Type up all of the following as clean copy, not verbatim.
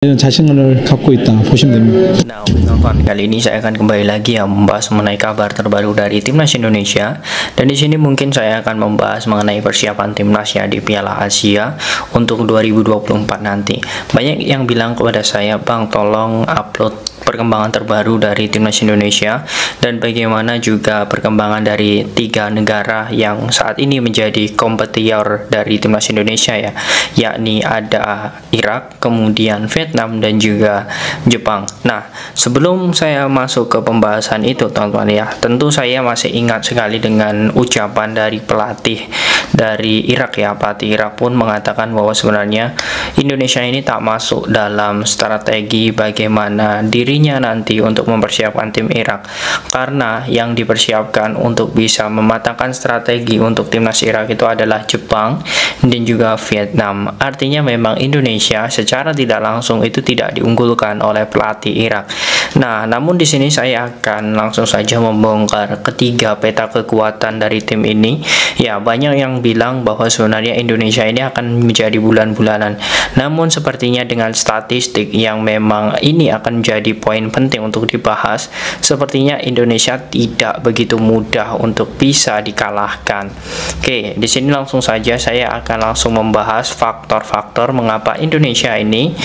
자신감을 갖고 있다 보시면 됩니다. Nah, untuk teman-teman, kali ini saya akan kembali lagi membahas mengenai kabar terbaru dari Timnas Indonesia. Dan di sini mungkin saya akan membahas mengenai persiapan timnasnya di Piala Asia untuk 2024 nanti. Banyak yang bilang kepada saya, "Bang, tolong upload perkembangan terbaru dari Timnas Indonesia dan bagaimana juga perkembangan dari 3 negara yang saat ini menjadi kompetitor dari Timnas Indonesia ya, yakni ada Irak, kemudian Vietnam dan juga Jepang." Nah, sebelum saya masuk ke pembahasan itu teman-teman ya, tentu saya masih ingat sekali dengan ucapan dari pelatih dari Irak ya. Pelatih Irak pun mengatakan bahwa sebenarnya Indonesia ini tak masuk dalam strategi bagaimana dirinya nanti untuk mempersiapkan tim Irak, karena yang dipersiapkan untuk bisa mematangkan strategi untuk timnas Irak itu adalah Jepang dan juga Vietnam. Artinya memang Indonesia secara tidak langsung itu tidak diunggulkan oleh pelatih Irak. Nah, namun di sini saya akan langsung saja membongkar ketiga peta kekuatan dari tim ini. Ya, banyak yang bilang bahwa sebenarnya Indonesia ini akan menjadi bulan-bulanan. Namun sepertinya dengan statistik yang memang ini akan menjadi poin penting untuk dibahas, sepertinya Indonesia tidak begitu mudah untuk bisa dikalahkan. Oke, di sini langsung saja saya akan langsung membahas faktor-faktor mengapa Indonesia ini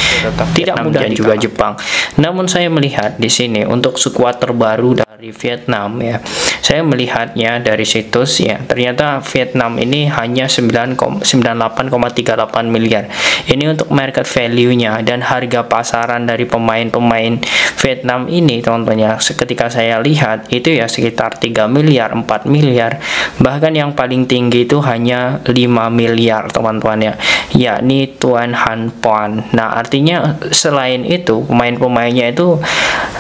tidak mudah dan juga Jepang. Namun saya melihat di sini untuk skuad terbaru dari Vietnam ya, saya melihatnya dari situs ya, ternyata Vietnam ini hanya 98,38 miliar. Ini untuk market value-nya dan harga pasaran dari pemain-pemain Vietnam ini teman-teman ya, ketika saya lihat itu ya sekitar 3 miliar, 4 miliar, bahkan yang paling tinggi itu hanya 5 miliar teman-teman ya, yakni Tuan Han Phan. Nah, artinya selain itu pemain-pemainnya itu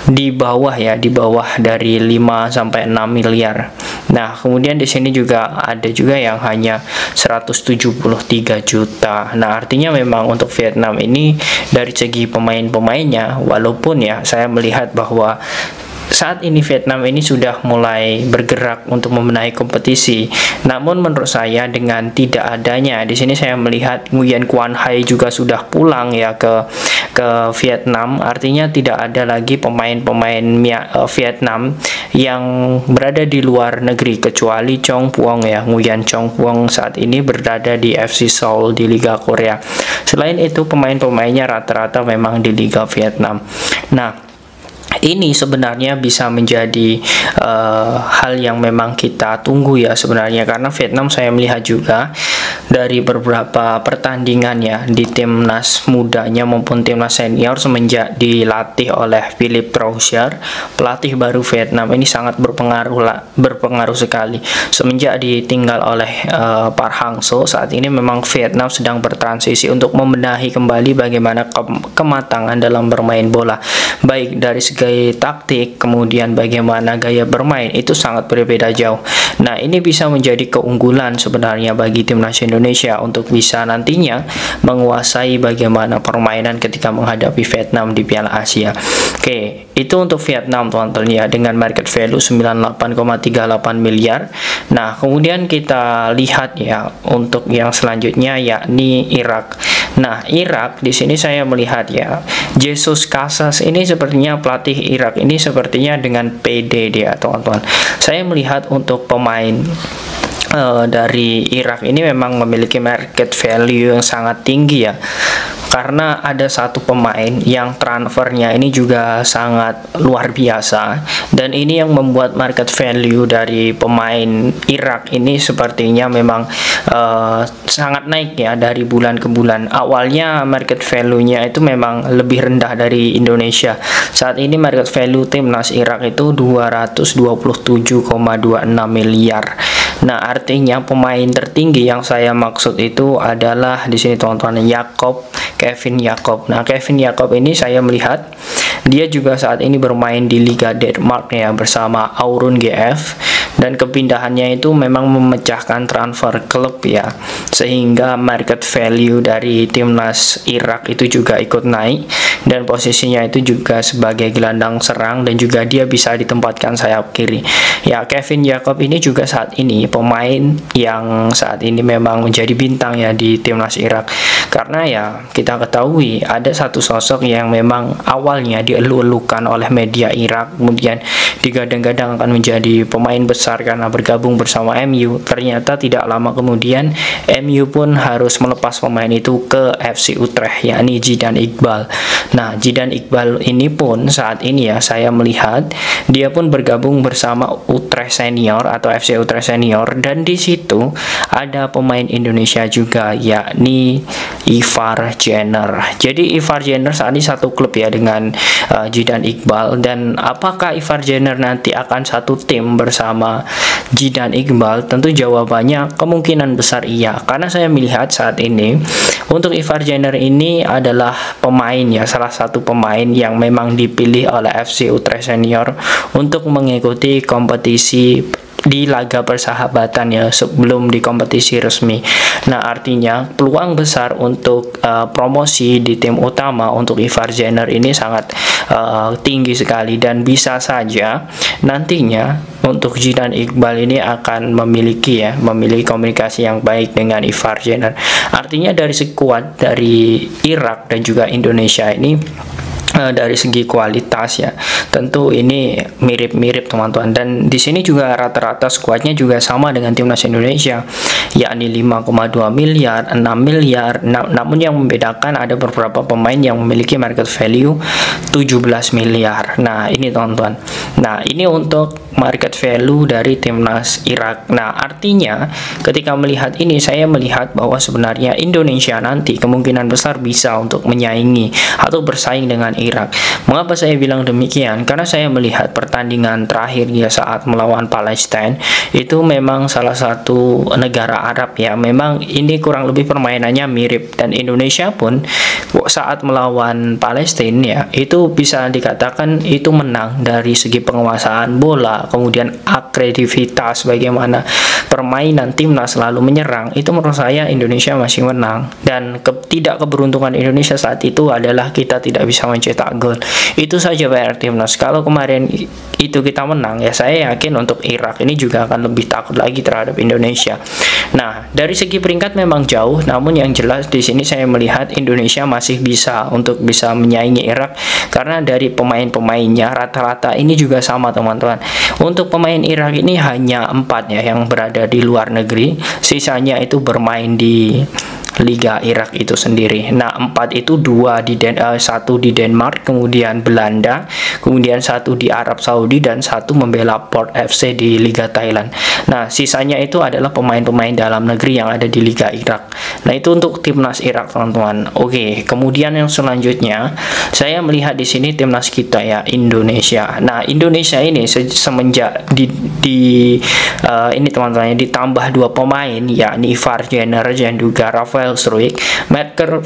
di bawah ya, di bawah dari 5 sampai 6 miliar. Nah, kemudian di sini juga ada juga yang hanya 173 juta. Nah, artinya memang untuk Vietnam ini dari segi pemain-pemainnya, walaupun ya saya melihat bahwa saat ini Vietnam ini sudah mulai bergerak untuk membenahi kompetisi. Namun menurut saya dengan tidak adanya di sini, saya melihat Nguyen Quang Hai juga sudah pulang ya ke Vietnam. Artinya tidak ada lagi pemain-pemain Vietnam yang berada di luar negeri kecuali Chong Puong ya. Nguyen Chong Puong saat ini berada di FC Seoul di Liga Korea. Selain itu pemain-pemainnya rata-rata memang di Liga Vietnam. Nah, ini sebenarnya bisa menjadi hal yang memang kita tunggu ya sebenarnya, karena Vietnam saya melihat juga dari beberapa pertandingan ya di timnas mudanya maupun timnas senior semenjak dilatih oleh Philippe Troussier, pelatih baru Vietnam ini sangat berpengaruh sekali. Semenjak ditinggal oleh Park Hang-seo, saat ini memang Vietnam sedang bertransisi untuk membenahi kembali bagaimana kematangan dalam bermain bola, baik dari segi taktik, kemudian bagaimana gaya bermain, itu sangat berbeda jauh. Nah, ini bisa menjadi keunggulan sebenarnya bagi timnas Indonesia untuk bisa nantinya menguasai bagaimana permainan ketika menghadapi Vietnam di Piala Asia. Oke, itu untuk Vietnam teman-teman ya, dengan market value 98,38 miliar. Nah, kemudian kita lihat ya untuk yang selanjutnya yakni Irak. Nah, Irak di sini saya melihat ya, Jesus Casas ini sepertinya pelatih Irak ini sepertinya dengan PD dia teman-teman. Saya melihat untuk pemain dari Irak ini memang memiliki market value yang sangat tinggi ya, karena ada satu pemain yang transfernya ini juga sangat luar biasa, dan ini yang membuat market value dari pemain Irak ini sepertinya memang sangat naik ya dari bulan ke bulan. Awalnya market value-nya itu memang lebih rendah dari Indonesia. Saat ini market value timnas Irak itu 227,26 miliar. Nah, artinya pemain tertinggi yang saya maksud itu adalah di sini teman-teman Kevin Jakob. Nah, Kevin Jakob ini saya melihat dia juga saat ini bermain di Liga Denmark ya bersama Aurun GF, dan kepindahannya itu memang memecahkan transfer klub ya, sehingga market value dari timnas Irak itu juga ikut naik. dan posisinya itu juga sebagai gelandang serang dan juga dia bisa ditempatkan sayap kiri. Ya, Kevin Jacob ini juga saat ini pemain yang saat ini memang menjadi bintang ya di timnas Irak, karena ya kita ketahui ada satu sosok yang memang awalnya dielu-elukan oleh media Irak, kemudian digadang-gadang akan menjadi pemain besar karena bergabung bersama MU. Ternyata tidak lama kemudian MU pun harus melepas pemain itu ke FC Utrecht, yakni Zidane Iqbal. Nah, Zidane Iqbal ini pun saat ini ya saya melihat dia pun bergabung bersama Utrecht Senior atau FC Utrecht Senior, dan di situ ada pemain Indonesia juga, yakni Ivar Jenner. Jadi Ivar Jenner saat ini satu klub ya dengan Zidane Iqbal, dan apakah Ivar Jenner nanti akan satu tim bersama Zidane Iqbal? Tentu jawabannya kemungkinan besar iya, karena saya melihat saat ini untuk Ivar Jenner ini adalah pemain ya, salah satu pemain yang memang dipilih oleh FC Utrecht Senior untuk mengikuti kompetisi di laga persahabatan ya, sebelum di kompetisi resmi. Nah, artinya peluang besar untuk promosi di tim utama untuk Ivar Jenner ini sangat tinggi sekali, dan bisa saja nantinya untuk Zidane Iqbal ini akan memiliki komunikasi yang baik dengan Ivar Jenner. Artinya dari skuad dari Irak dan juga Indonesia ini dari segi kualitas ya tentu ini mirip-mirip teman-teman, dan di sini juga rata-rata skuadnya juga sama dengan timnas Indonesia, yakni 5,2 miliar, 6 miliar. Namun yang membedakan ada beberapa pemain yang memiliki market value 17 miliar. Nah, ini teman-teman. Nah, ini untuk market value dari timnas Irak. Nah, artinya ketika melihat ini saya melihat bahwa sebenarnya Indonesia nanti kemungkinan besar bisa untuk menyaingi atau bersaing dengan Irak. Mengapa saya bilang demikian? Karena saya melihat pertandingan terakhir dia saat melawan Palestina itu memang salah satu negara Arab ya, memang ini kurang lebih permainannya mirip, dan Indonesia pun saat melawan Palestina ya itu bisa dikatakan itu menang dari segi penguasaan bola, kemudian akredivitas bagaimana permainan timnas selalu menyerang, itu menurut saya Indonesia masih menang. Dan tidak keberuntungan Indonesia saat itu adalah kita tidak bisa mencetak gol. Itu saja PR timnas. Kalau kemarin itu kita menang ya, saya yakin untuk Irak ini juga akan lebih takut lagi terhadap Indonesia. Nah, dari segi peringkat memang jauh, namun yang jelas di sini saya melihat Indonesia masih bisa untuk bisa menyaingi Irak, karena dari pemain-pemainnya rata-rata ini juga sama teman-teman. Untuk pemain Irak ini hanya 4 ya yang berada di luar negeri, sisanya itu bermain di Liga Irak itu sendiri. Nah, 4 itu 1 di Denmark, kemudian Belanda, kemudian 1 di Arab Saudi, dan 1 membela Port FC di Liga Thailand. Nah, sisanya itu adalah pemain-pemain dalam negeri yang ada di Liga Irak. Nah, itu untuk timnas Irak teman-teman. Oke, kemudian yang selanjutnya saya melihat di sini timnas kita ya, Indonesia. Nah, Indonesia ini semenjak ini teman-teman ditambah 2 pemain yakni Ivar Jenner dan juga Rafael Struijk, market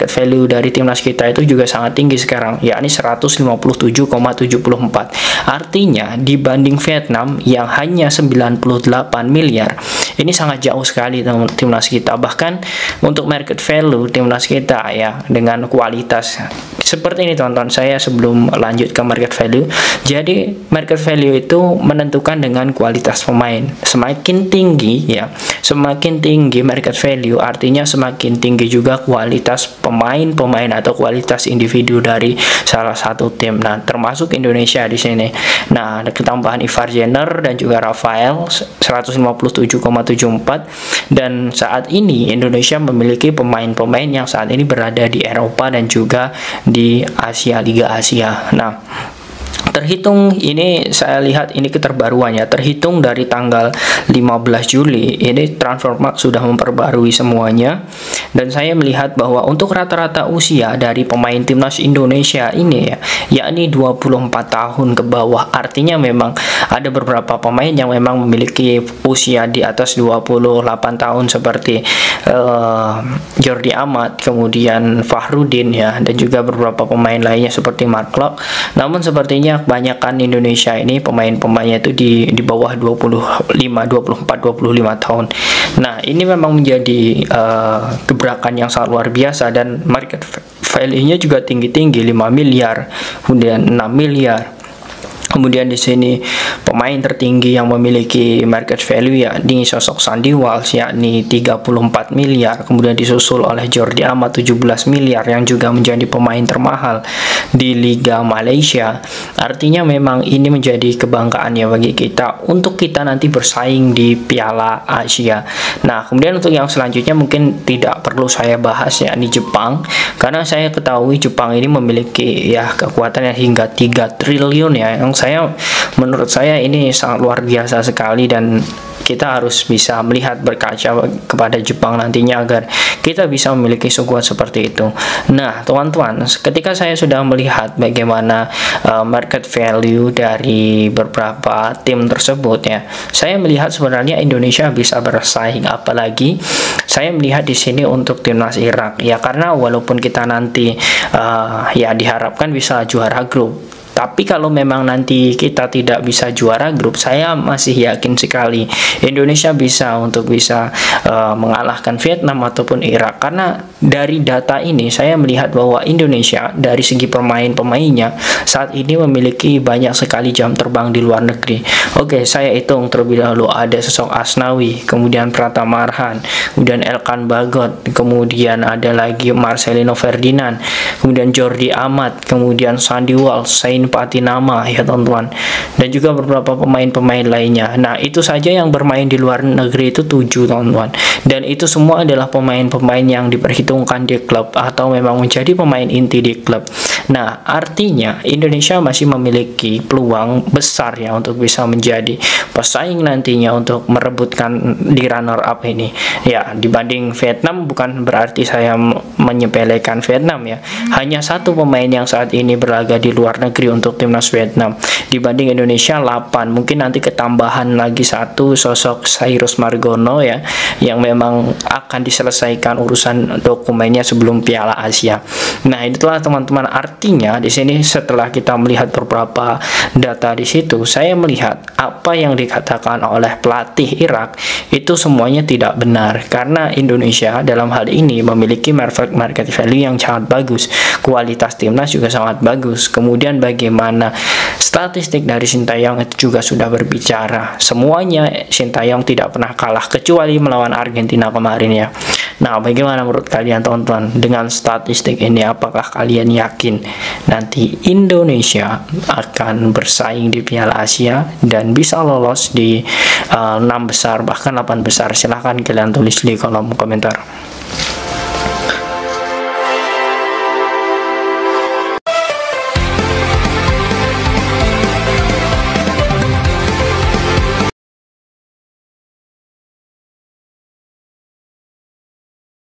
value dari timnas kita itu juga sangat tinggi sekarang, yakni 157,74. Artinya dibanding Vietnam yang hanya 98 miliar, ini sangat jauh sekali timnas kita. Bahkan untuk market value timnas kita ya dengan kualitas seperti ini teman-teman, saya sebelum lanjut ke market value, jadi market value itu menentukan dengan kualitas pemain. Semakin tinggi ya, semakin tinggi market value, artinya semakin tinggi juga kualitas pemain-pemain atau kualitas individu dari salah satu tim. Nah, termasuk Indonesia di sini. Nah, ada ketambahan Ivar Jenner dan juga Rafael 157,74, dan saat ini Indonesia memiliki pemain-pemain yang saat ini berada di Eropa dan juga di Asia, Liga Asia. Nah, terhitung ini saya lihat ini keterbaruannya, terhitung dari tanggal 15 Juli ini Transfermarkt sudah memperbarui semuanya, dan saya melihat bahwa untuk rata-rata usia dari pemain timnas Indonesia ini ya, yakni 24 tahun ke bawah. Artinya memang ada beberapa pemain yang memang memiliki usia di atas 28 tahun seperti Jordi Amat, kemudian Fahrudin ya, dan juga beberapa pemain lainnya seperti Mark Klok. Namun sepertinya banyakan Indonesia ini pemain-pemainnya itu di bawah 25, 24, 25 tahun. Nah, ini memang menjadi gebrakan yang sangat luar biasa, dan market value-nya juga tinggi-tinggi, 5 miliar, kemudian 6 miliar. Kemudian di sini pemain tertinggi yang memiliki market value yakni sosok Sandy Walsh yakni 34 miliar, kemudian disusul oleh Jordi Amat 17 miliar yang juga menjadi pemain termahal di Liga Malaysia. Artinya memang ini menjadi kebanggaan ya bagi kita untuk kita nanti bersaing di Piala Asia. Nah, kemudian untuk yang selanjutnya mungkin tidak perlu saya bahas yakni Jepang, karena saya ketahui Jepang ini memiliki ya kekuatan yang hingga 3 triliun ya, yang menurut saya ini sangat luar biasa sekali, dan kita harus bisa melihat berkaca kepada Jepang nantinya agar kita bisa memiliki sekuat seperti itu. Nah, teman-teman, ketika saya sudah melihat bagaimana market value dari beberapa tim tersebut ya, saya melihat sebenarnya Indonesia bisa bersaing, apalagi saya melihat di sini untuk timnas Irak ya, karena walaupun kita nanti ya diharapkan bisa juara grup, tapi kalau memang nanti kita tidak bisa juara grup, saya masih yakin sekali Indonesia bisa mengalahkan Vietnam ataupun Irak. Karena dari data ini saya melihat bahwa Indonesia dari segi pemain-pemainnya saat ini memiliki banyak sekali jam terbang di luar negeri. Oke, saya hitung terlebih dahulu ada sosok Asnawi, kemudian Pratama Arhan, kemudian Elkan Bagot, kemudian ada lagi Marcelino Ferdinand, kemudian Jordi Amat, kemudian Sandy Walsh, Sain Patinama ya teman-teman, dan juga beberapa pemain-pemain lainnya. Nah, itu saja yang bermain di luar negeri itu 7 teman-teman, dan itu semua adalah pemain-pemain yang diperhitungkan di klub atau memang menjadi pemain inti di klub. Nah, artinya Indonesia masih memiliki peluang besar ya untuk bisa menjadi pesaing nantinya untuk merebutkan di runner up ini ya. Dibanding Vietnam, bukan berarti saya menyepelekan Vietnam ya, hanya satu pemain yang saat ini berlaga di luar negeri untuk timnas Vietnam. Dibanding Indonesia 8, mungkin nanti ketambahan lagi satu sosok Cyrus Margono ya, yang memang akan diselesaikan urusan dokumennya sebelum Piala Asia. Nah, itulah teman-teman, artinya di sini setelah kita melihat beberapa data di situ, saya melihat apa yang dikatakan oleh pelatih Irak itu semuanya tidak benar, karena Indonesia dalam hal ini memiliki market value yang sangat bagus, kualitas timnas juga sangat bagus, kemudian bagaimana statistik dari Sintayong itu juga sudah berbicara. Semuanya Sintayong tidak pernah kalah kecuali melawan Argentina kemarin ya. Nah, bagaimana menurut kalian teman-teman dengan statistik ini? Apakah kalian yakin nanti Indonesia akan bersaing di Piala Asia dan bisa lolos di 6 besar bahkan 8 besar? Silahkan kalian tulis di kolom komentar.